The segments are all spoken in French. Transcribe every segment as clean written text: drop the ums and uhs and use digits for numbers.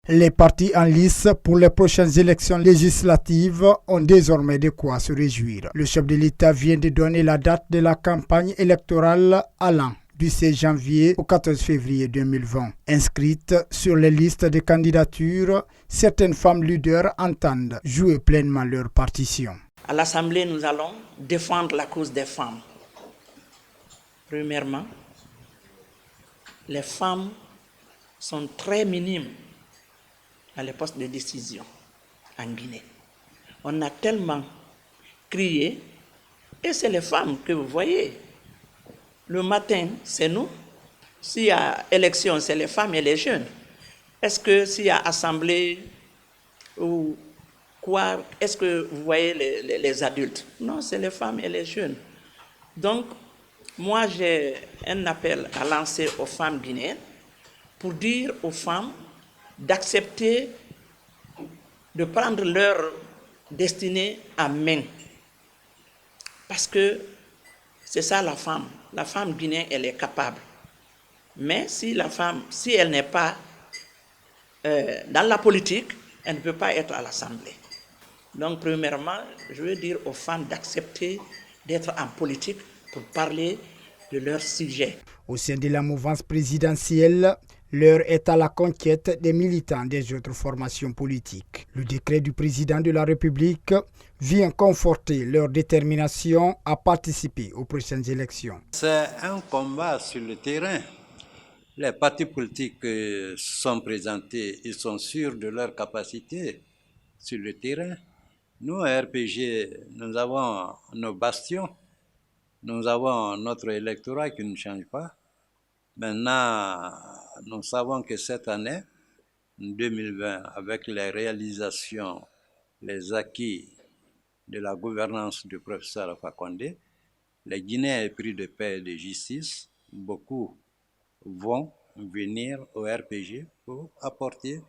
Les partis en lice pour les prochaines élections législatives ont désormais de quoi se réjouir. Le chef de l'État vient de donner la date de la campagne électorale allant du 16 janvier au 14 février 2020. Inscrites sur les listes de candidatures, certaines femmes leaders entendent jouer pleinement leur partition. À l'Assemblée, nous allons défendre la cause des femmes. Premièrement, les femmes sont très minimes à les postes de décision en Guinée. On a tellement crié, et c'est les femmes que vous voyez. Le matin, c'est nous. S'il y a élection, c'est les femmes et les jeunes. Est-ce que s'il y a assemblée ou quoi, est-ce que vous voyez les adultes? Non, c'est les femmes et les jeunes. Donc, moi, j'ai un appel à lancer aux femmes guinéennes pour dire aux femmes d'accepter de prendre leur destinée en main. Parce que c'est ça la femme. La femme guinéenne, elle est capable. Mais si la femme, si elle n'est pas dans la politique, elle ne peut pas être à l'Assemblée. Donc, premièrement, je veux dire aux femmes d'accepter d'être en politique pour parler de leur sujet. Au sein de la mouvance présidentielle, l'heure est à la conquête des militants des autres formations politiques. Le décret du président de la République vient conforter leur détermination à participer aux prochaines élections. C'est un combat sur le terrain. Les partis politiques sont présentés, ils sont sûrs de leur capacité sur le terrain. Nous, à RPG, nous avons nos bastions, nous avons notre électorat qui ne change pas. Maintenant, nous savons que cette année, 2020, avec les réalisations, les acquis de la gouvernance du professeur Alpha Condé, les Guinéens épris de paix et de justice, beaucoup vont venir au RPG pour apporter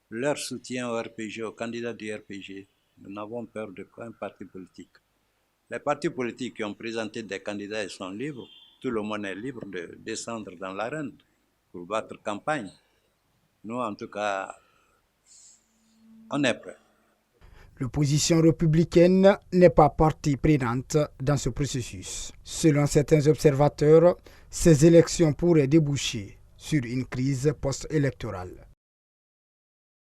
leur soutien au RPG, aux candidats du RPG. Nous n'avons peur de qu'un parti politique. Les partis politiques qui ont présenté des candidats ils sont libres. Tout le monde est libre de descendre dans l'arène pour battre campagne. Nous, en tout cas, on est prêts. L'opposition républicaine n'est pas partie prenante dans ce processus. Selon certains observateurs, ces élections pourraient déboucher sur une crise post-électorale.